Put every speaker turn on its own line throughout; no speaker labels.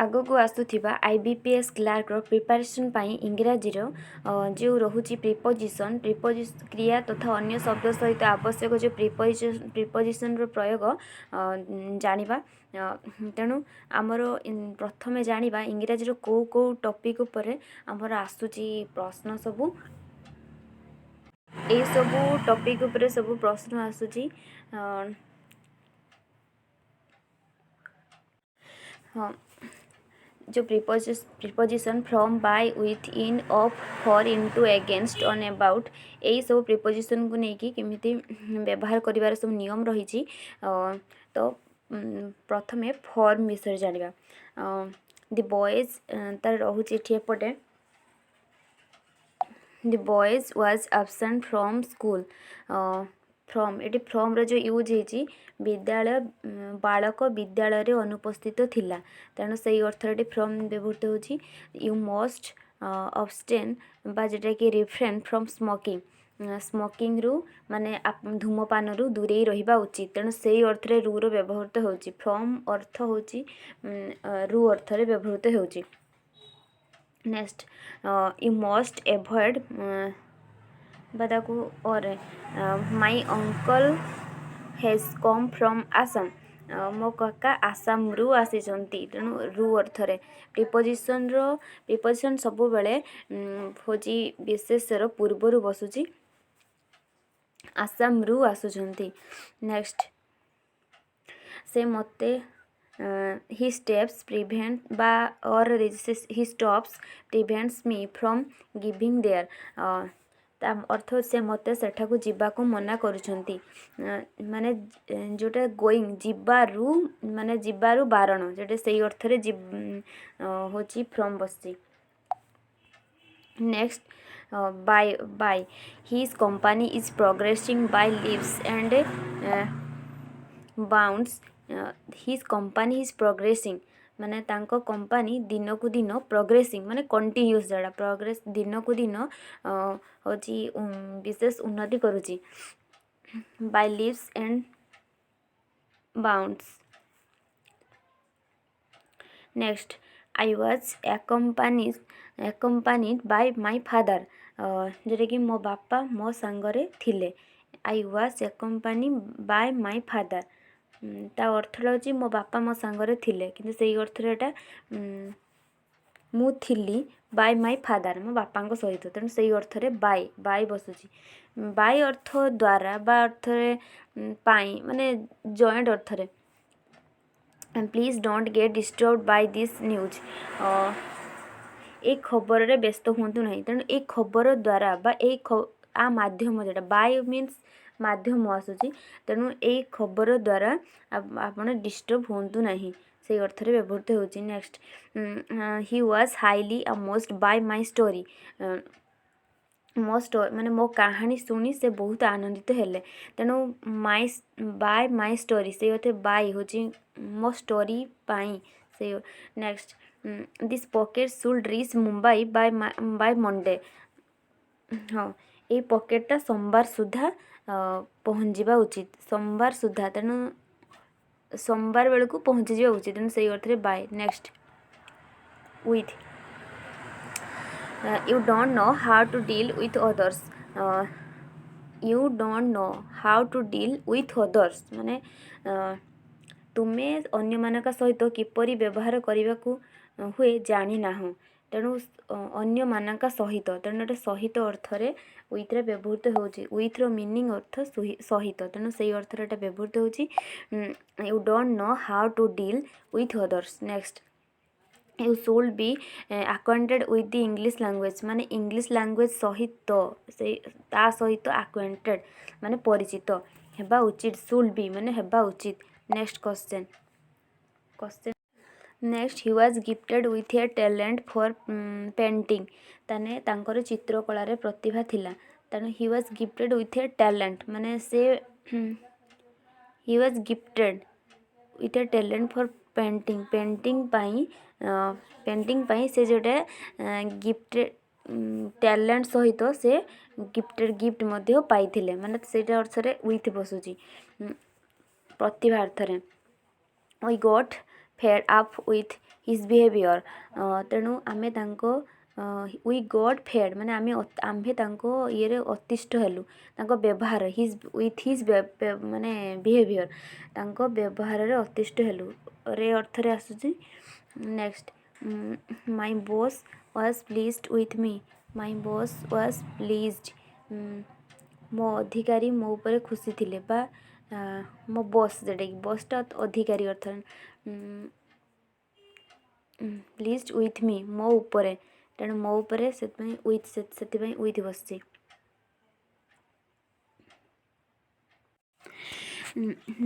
ଆଗକୁ ଆସୁଥିବା IBPS କ୍ଲାର୍କର preparation ପାଇଁ ଇଂରାଜୀର ଯେଉଁ ରହୁଛି ପ୍ରିପୋଜିସନ୍ କ୍ରିୟା ତଥା ଅନ୍ୟ ଶବ୍ଦ ସହିତ ଆବଶ୍ୟକ ଯେଉଁ ପ୍ରିପୋଜିସନ୍ର ପ୍ରୟୋଗ ଜାଣିବା। ତେଣୁ ଆମର ପ୍ରଥମେ ଜାଣିବା ଇଂରାଜୀର କେଉଁ ଟପିକ୍ ଉପରେ ଆମର ଆସୁଛି ପ୍ରଶ୍ନ ସବୁ। ଏଇସବୁ ଟପିକ୍ ଉପରେ ସବୁ ପ୍ରଶ୍ନ ଆସୁଛି। ହଁ, जो preposition from by with in of for into against on about यही सब प्रिपोजिशन को लेकिन केमिति व्यवहार करिवार सब नियम रही। तो प्रथमे फॉर्म विषय जानिबा। द बॉयज तार रहुछि एठी एपटे the boys was absent from school. From एटी फ्रॉम रो जो यूज होती विद्यालय बालक विद्यालय रे अनुपस्थित थिला तेणु से अर्थटी फ्रॉम व्यवहृत होची। यू मस्ट अब्सटेन बा जेटा कि रिफ्रेन फ्रॉम स्मोकिंग स्मोकिंग रु माने धूमपान रु दूरे रहिबा उचित तेणु से अर्थ रे रु रो व्यवहृत होची। फ्रॉम अर्थ होची रु अर्थ रे व्यवहृत होची। नेक्स्ट यू मस्ट एवॉइड बादाकू और my uncle has come from Assam. मो काका आसाम रु आसीचंती तेणु रु अर्थरे प्रिपोजिशन सब बेले होची विशेषर पूर्वर बसुची आसाम रु आसुचंती। नेक्स्ट से मते ही स्टेप्स प्रिवेंट बा और he stops prevents me from giving their अर्थ से मते सेठाकू जीवाकू मना करुछंती माने जोटा गोइंग जीवारू माने जीवारू बारण जोटा से अर्थ रे होची फ्रॉम बसची। Next by his company is progressing bye leaps and bounds. His company is progressing माने तांको कंपनी दिन को दिन प्रोग्रेसिंग माने कंटिन्यूस जड़ा प्रोग्रेस दिन को दिन होची विशेष उन्नति करुची by leaps and bounds. Next I was accompanied by my father जोटा कि मो बापा मो सांगरे थिले। I was accompanied by my father ता अर्थ होची मो बापा मो सांगरे थिले किंतु सेही अर्थ एटा मु थिली बाय माय फादर मो बापा सहित तेणु से अर्थ बाय बसुची। बाय अर्थ द्वारा बा अर्थ पाई माने जॉइंट अर्थ रे please don't get disturb by this news. एक खबर रे व्यस्त हुंतु नहीं तेणु एक खबर द्वारा बा आ माध्यम जोटा बाय मीन्स माध्यम आसूची तेणु एक खबर द्वारा आपण डिस्टर्ब हुंतु नहीं से अर्थ रे व्यवहृत होची। Next he was highly amused by my story मो स्टोरी माने मो कहानी शुणी से बहुत आनंदित हेले तेणु बाय माय स्टोरी से अर्थ बाय होची मो स्टोरी पाई से। Next this pocket should reach Mumbai by Monday. हाँ ये पॉकेटटा सोमवार सुधा पहुँचवा उचित सोमवार सुधा तेणु सोमवार बेलू पहुँची जावा उचित तेणु से अर्थ by. Next with you don't know how to deal with others. You don't know how to deal with others माने तुम्हें अन्य मानक सहित किपरि व्यवहार करने को हुए जानी ना तेणु अन्य मानक सहित तेणु एटा सहित अर्थ रे विथ रे व्यवहृत होची। विथ रो मीनिंग अर्थ सहित तेणु से अर्थ रे एटा व्यवहृत होची। You don't know how to deal with others. Next you should be acquainted with the English language माने इंग्लिश लैंग्वेज सहित से ता सहित acquainted माने परिचित हेबा उचित शुड बी माने हेबा उचित। Next question next he was gifted with a talent for painting ताने तांकर चित्रकला रे प्रतिभा थिला तेणु he was gifted with a talent माने से he was gifted with a talent for painting painting पाई से जोटे गिफ्टेड टैलेंट सहित से गिफ्टेड गिफ्ट मध्य पाइथिले माने सेटा अर्थ रे विथ बसुची प्रतिभा अर्थ रे। We got fed up with his behaviour. ତେଣୁ ଆମେ ତାଙ୍କ ୱି ଗଟ୍ ଫେଡ୍ ମାନେ ଆମ୍ଭେ ତାଙ୍କ ଇଏରେ ଅତିଷ୍ଠ ହେଲୁ, ତାଙ୍କ ବ୍ୟବହାର ୱିଥ୍ ହିଜ୍ ମାନେ ବିହେଭିଅର୍, ତାଙ୍କ ବ୍ୟବହାରରେ ଅତିଷ୍ଠ ହେଲୁ ରେ ଅର୍ଥରେ ଆସୁଛି। Next my boss was pleased with me, my boss was ପ୍ଲିଜ୍ଡ, ମୋ ଅଧିକାରୀ ମୋ ଉପରେ ଖୁସି ଥିଲେ ବା ମୋ ବସ୍, ଯେଉଁଟାକି ବସ୍ଟା ଅଧିକାରୀ ଅର୍ଥରେ, ପ୍ଲିଜ୍ଡ ୱିଥ୍ ମି ମୋ ଉପରେ, ତେଣୁ ମୋ ଉପରେ ସେଥିପାଇଁ ୱିଥ୍ ବସିଛି।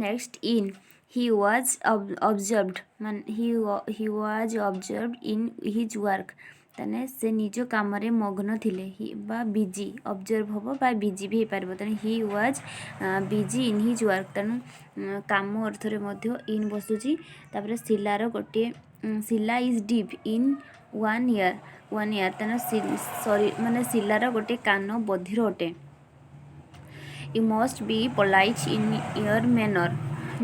Next in, he was observed ମାନେ he was observed in his work, ତାହେଲେ ସେ ନିଜ କାମରେ ମଗ୍ନ ଥିଲେ ବା ବିଜି, ଅବଜର୍ଭ ହେବ ବା ବିଜି ବି ହେଇପାରିବ, ତେଣୁ he was busy in his work, ତେଣୁ କାମ ଅର୍ଥରେ ମଧ୍ୟ ଇନ୍ ବସୁଛି। ତାପରେ ଶିଲାର ଗୋଟିଏ Sheila is deaf in one ear, ତେଣୁ ମାନେ ଶିଲାର ଗୋଟେ କାନ ବଧିର ଅଟେ। You must be polite in your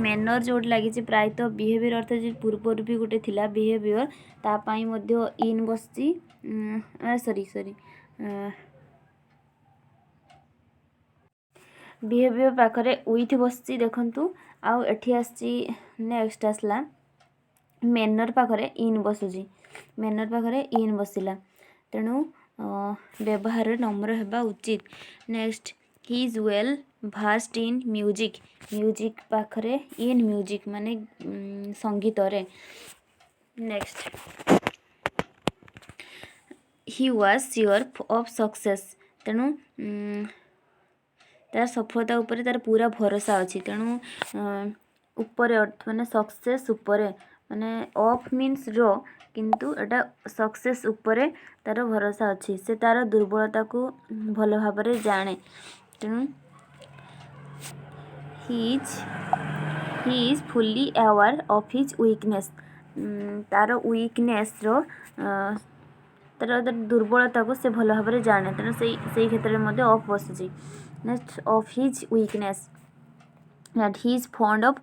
manner ଯେଉଁଠି ଲାଗିଛି ପ୍ରାୟତଃ ବିହେଭିଅର୍ ଅର୍ଥ ଯେ ପୂର୍ବରୁ ବି ଗୋଟେ ଥିଲା ବିହେଭିଅର୍, ତା ପାଇଁ ମଧ୍ୟ ଇନ୍ ବସିଛି, ବିହେଭିଅର୍ ପାଖରେ ୱିଥ୍ ବସିଛି ଦେଖନ୍ତୁ। ଆଉ ଏଠି ଆସିଛି, ନେକ୍ସଟ ଆସିଲା ମ୍ୟାନର୍ ପାଖରେ ଇନ୍ ବସୁଛି, ମ୍ୟାନର୍ ପାଖରେ ଇନ୍ ବସିଲା, ତେଣୁ ବ୍ୟବହାରରେ ନମ୍ର ହେବା ଉଚିତ। Next he is well versed in music ପାଖରେ ଇନ୍ ମ୍ୟୁଜିକ୍ ମାନେ ସଙ୍ଗୀତରେ। Next he was sure of success, ତେଣୁ ତାର ସଫଳତା ଉପରେ ତାର ପୁରା ଭରସା ଅଛି, ତେଣୁ ଉପରେ ମାନେ ସକ୍ସେସ୍ ଉପରେ ମାନେ ଅଫ୍ ମିନ୍ସ ର, କିନ୍ତୁ ଏଟା ସକ୍ସେସ୍ ଉପରେ ତାର ଭରସା ଅଛି, ସେ ତାର ଦୁର୍ବଳତାକୁ ଭଲ ଭାବରେ ଜାଣେ, ତେଣୁ ହି ଇଜ୍ ଫୁଲି ଆୱାର୍ ଅଫ୍ ହିଜ୍ ୱିକନେସ୍, ତାର ୱିକନେସ୍ର ତାର ଦୁର୍ବଳତାକୁ ସେ ଭଲ ଭାବରେ ଜାଣେ, ତେଣୁ ସେଇ କ୍ଷେତ୍ରରେ ମଧ୍ୟ ଅଫ୍ ବସୁଛି। Next of his weakness, he is fond of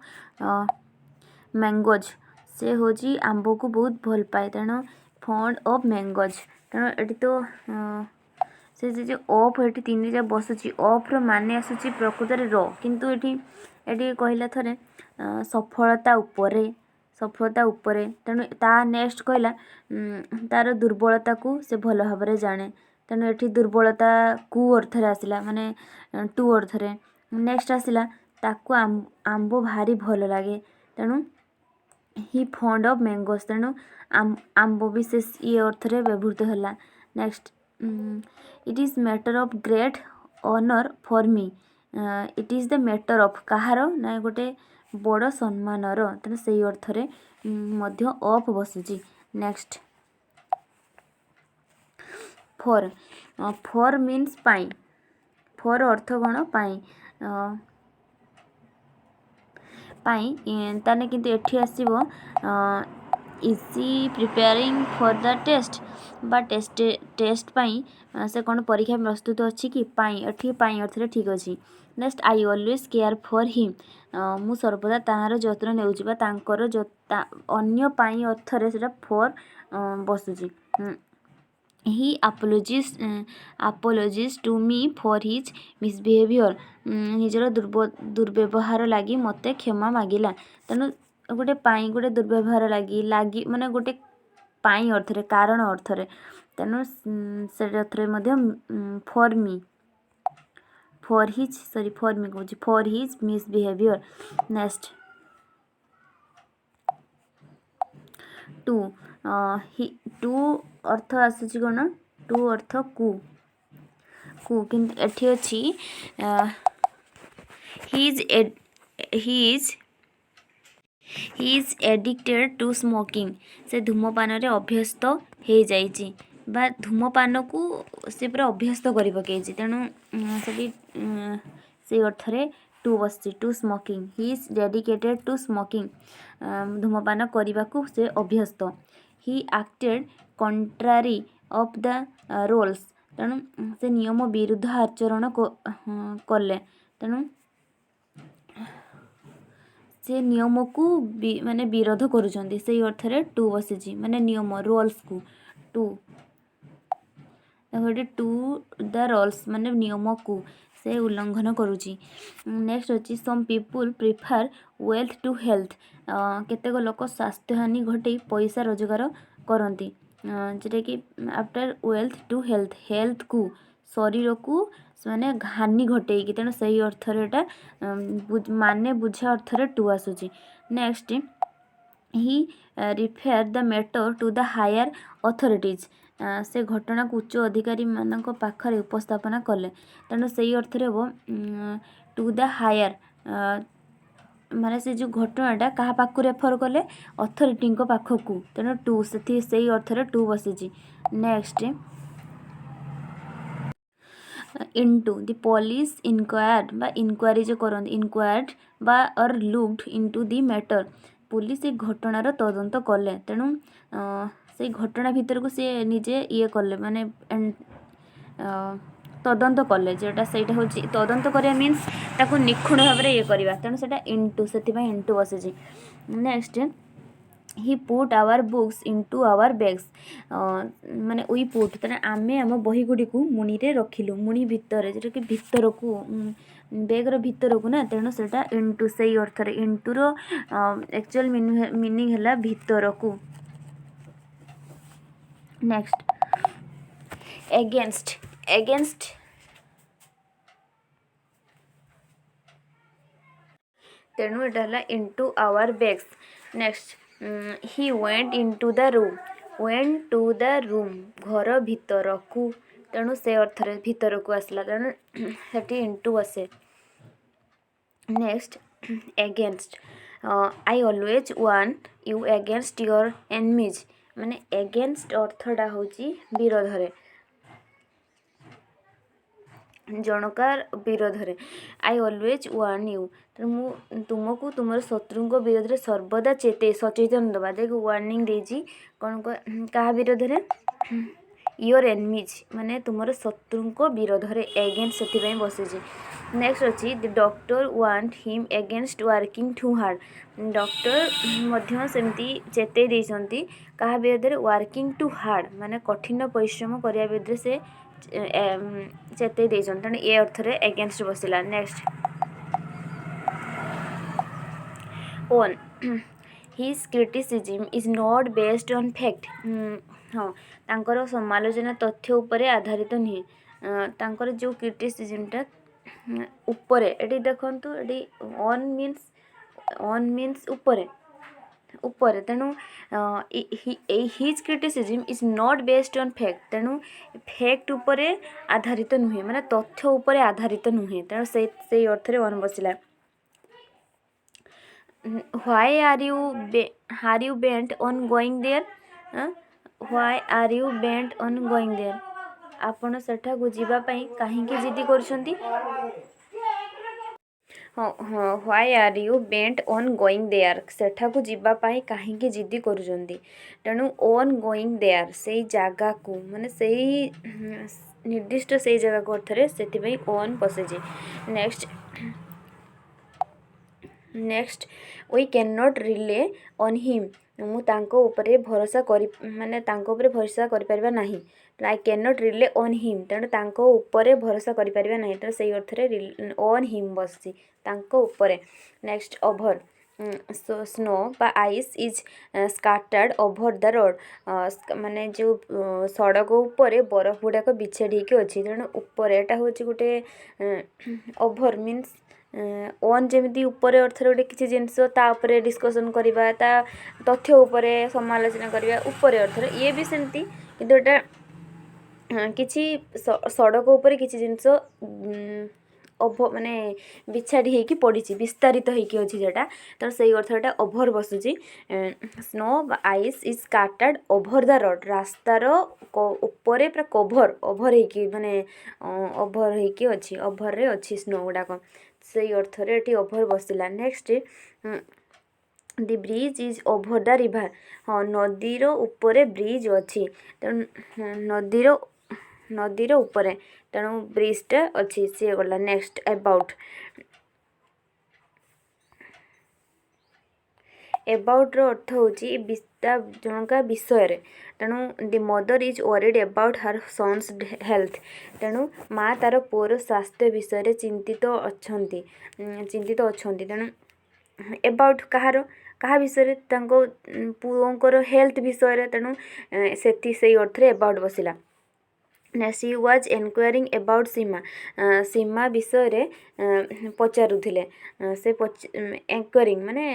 mangoes, ସେ ହେଉଛି ଆମ୍ବକୁ ବହୁତ ଭଲ ପାଏ, ତେଣୁ ଫଣ୍ଡ ଅଫ୍ ମ୍ୟାଙ୍ଗୋଜ୍, ତେଣୁ ଏଠି ତ ସେ ଯେ ଅଫ୍ ଏଠି ତିନିଟା ବସୁଛି, ଅଫ୍ର ମାନେ ଆସୁଛି ପ୍ରକୃତରେ ର, କିନ୍ତୁ ଏଠି କହିଲା ଥରେ ସଫଳତା ଉପରେ, ତେଣୁ ତା ନେକ୍ସଟ କହିଲା ତାର ଦୁର୍ବଳତାକୁ ସେ ଭଲ ଭାବରେ ଜାଣେ, ତେଣୁ ଏଠି ଦୁର୍ବଳତା କୁ ଅର୍ଥରେ ଆସିଲା ମାନେ ଟୁ ଅର୍ଥରେ। ନେକ୍ସଟ ଆସିଲା ତାକୁ ଆମ୍ବ ଭାରି ଭଲ ଲାଗେ, ତେଣୁ ହି ଫଣ୍ଡ ଅଫ୍ ମ୍ୟାଙ୍ଗୋସ୍, ତେଣୁ ଆମ୍ବ ବି ସେ ଇଏ ଅର୍ଥରେ ବ୍ୟବହୃତ ହେଲା। Next it is matter of great honour for me, it is the matter of କାହାର ନା ଗୋଟେ ବଡ଼ ସମ୍ମାନର, ତେଣୁ ସେଇ ଅର୍ଥରେ ମଧ୍ୟ ଅଫ୍ ବସୁଛି। ନେକ୍ସଟ ଫର୍ ମିନ୍ସ ପାଇଁ, ଫର୍ ଅର୍ଥ କ'ଣ ପାଇଁ, ତାହେଲେ କିନ୍ତୁ ଏଠି ଆସିବ easy preparing for the test ବା ଟେଷ୍ଟ ପାଇଁ ସେ କ'ଣ ପରୀକ୍ଷା ପ୍ରସ୍ତୁତ ଅଛି କି, ପାଇଁ, ଏଠି ପାଇଁ ଅର୍ଥରେ ଠିକ୍ ଅଛି। Next I always care for him, ମୁଁ ସର୍ବଦା ତାହାର ଯତ୍ନ ନେଉଛି ବା ତାଙ୍କର ଅନ୍ୟ ପାଇଁ ଅର୍ଥରେ ସେଇଟା ଫର୍ ବସୁଛି। ହି ଆପୋଲୋଜିଜ୍ ଟୁ ମି ଫର୍ ହିଜ୍ ମିସବିହେଭିଅର୍, ନିଜର ଦୁର୍ବ୍ୟବହାର ଲାଗି ମୋତେ କ୍ଷମା ମାଗିଲା, ତେଣୁ ଗୋଟେ ପାଇଁ ଗୋଟେ ଦୁର୍ବ୍ୟବହାର ଲାଗି ମାନେ ଗୋଟେ ପାଇଁ ଅର୍ଥରେ କାରଣ ଅର୍ଥରେ, ତେଣୁ ସେ ଅର୍ଥରେ ମଧ୍ୟ ଫର୍ ମି କହୁଛି ଫର୍ ହିଜ୍ ମିସବିହେଭିଅର୍। ନେକ୍ସଟ ଟୁ ଅର୍ଥ ଆସୁଛି କ'ଣ, ଟୁ ଅର୍ଥ କୁ, କିନ୍ତୁ ଏଠି ଅଛି ହି ଇଜ୍ ଏଡିକ୍ଟେଡ୍ ଟୁ ସ୍ମୋକିଂ, ସେ ଧୂମପାନରେ ଅଭ୍ୟସ୍ତ ହେଇଯାଇଛି ବା ଧୂମପାନକୁ ସେ ପୁରା ଅଭ୍ୟସ୍ତ କରି ପକେଇଛି, ତେଣୁ ସେଠି ସେଇ ଅର୍ଥରେ ଟୁ ବସିଛି, to smoking, he is dedicated to smoking, ଧୂମପାନ କରିବାକୁ ସେ ଅଭ୍ୟସ୍ତ। ହି ଆକ୍ଟେଡ୍ କଣ୍ଟ୍ରାରି ଅଫ୍ ଦ ରୋଲ୍ସ, ତେଣୁ ସେ ନିୟମ ବିରୁଦ୍ଧ ଆଚରଣ କଲେ, ତେଣୁ से नियम को माने विरोध करुचंदी से अर्थरे टू बसिची माने नियम रूल्स को टू गोटे टू द रूल्स माने नियम को से उल्लंघन करुची। नेक्स्ट अच्छी some people prefer wealth to health केतेक लोक स्वास्थ्य हानि घटे पैसा रोजगार करती जोटा कि after wealth to health health को शरीर को माने हानि घटे तेणु सही अर्थरे एटा माने बुझा अर्थरे टू आसूची। Next he refer the matter to the higher authorities से घटना को उच्च अधिकारी मानक पाखरे उपस्थापना कले तेणु सही अर्थरे हम टू द हायर माने से जो घटनाटा क्या पाखु रेफर कले अथॉरिटी पाखक तेणु टू से अर्थरे टू बसीची। Next into the police inquired बा इनक्वारी जो करते इनक्वायर्ड बा और looked into the matter police ए घटनार तदंत कले तेणु से घटना भितर को सी निजे ये कले माने तदंत कले जोटा से तदंत करिया मीन्स ताकू निखुण भाव में ये करवा तेणु से इनटू से इनटू बसी। Next he put our books into our bags माने वी पुट तेना आमे आम बही गुड़ी को मुणी रे रखिलु मुणी भितर जोटा कि भितर को बैगर भितर को ना तेणु से इनटू से अर्थ इनटू रो एक्चुअल मीनिंग है भितर को। नेक्स्ट एगेंस्ट एगेंस्ट तेणु एटा है into our bags. Next he went into the room घर भितर को तेणु से अर्थ भितर को आसला तेणु से इनटू आसे। Next against I always warn you against your enemies माने एगेंस्ट अर्थटा होची विरोधरे जनकार विरोधरे आई ऑलवेज वार्न यू तेणु तुमको तुम शत्रु विरोध में सर्वदा सचेतन दबा देख वार्निंग देजी कौन क्या विरोधरे योर एनिमीज माने तुम शत्रु विरोध में एगेंस्ट से बसी। नेक्स्ट अच्छी the doctor want him against working too hard doctor सेमती चेते देती क्या विरोध में वर्किंग टू हार्ड माने कठिन परिश्रम करने विरोध से चेते देते तेणु ये अर्थ एगेंस्ट बसला। Next own his criticism is not based on fact हाँ तांकर समालोचना तथ्य उपरे आधारित नुहे तांकर जो क्रिटिसिजमटा उपरे एटी देखंतु एटी ऑन मीन्स उपरे उपरे तेणु his criticism is not based on fact तेणु फैक्ट उपरे आधारित नुहे माने तथ्य उपरे आधारित नुहे तेणु से अर्थ रे ऑन बसला। Why are you bent on going there why are you bent on going there आपण सेठा को जीवा पई काहेकि जिद्दी करछंती हाँ हाँ why are you bent on going there सेठा को जीवा पई काहेकि जिद्दी करछंती तेणु ऑन गोइंग देयर से जगह को माने से निर्दिष्ट से जगह को अर्थ रे सेति पई ऑन बसेजे। Next we can not rely on him मु तांको उपरे भरोसा करी माने तांको उपरे भरोसा करि परबा नाही I can not rely on him तेणु तांको उपरे भरोसा करि परबा नाही तेणु सेही अर्थ रे ऑन हिम बससी तांको उपरे। नेक्स्ट ओभर स्नो बा ice is scattered over the road माने जो सड़क उपरे बरफ गुड़ाक बिछेड़ी अच्छी तेणु ऊपर एटा हूँ गोटे ओभर मीन्स ऑन जमी उपरे अर्थ गोटे किसी जिनस डिस्कसन करवा ता तथ्य उपरे समालोचना करवा उपरे अर्थ ये भी सेमती किंतु एटा किसी सड़क उपरे किसी जिनस माने बिछाड़ी होगी पड़ी विस्तारित होगी अच्छी जोटा तो सही अर्थ एटा ओभर बसुची। Snow ice is scattered over the road रास्तार उपरे पूरा कभर ओभर होगी माने ओभर होगी अच्छी ओभर रे अच्छी स्नो गुड़ाक से अर्थ रे ओभर बसला। Next the bridge is over the river हाँ नदीर उपरे ब्रिज अच्छी तेणु नदीर उपरे तेणु ब्रिजटा अच्छी सी गला। नेक्स्ट अबाउट एबाउट्र अर्थ होची जनका विषय तेणु the mother is worried about her son's health तेणु माँ तार पुअर स्वास्थ्य विषय चिंतित अच्छा तेणु एबाउट कହାର कहा विषय पुओंकर हेल्थ विषय तेणु से अर्थ एबाउट बसिला सी वाज एनक्वायरिंग एबाउट सीमा सीमा विषय पचारुले से एंक्वायरिंग माने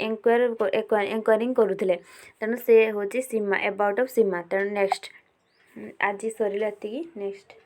एंक्वायरिंग करुले तेणु से हूँ सीमा एबाउट ऑफ सीमा तेणु नेक्स्ट आज सरला नेक्स्ट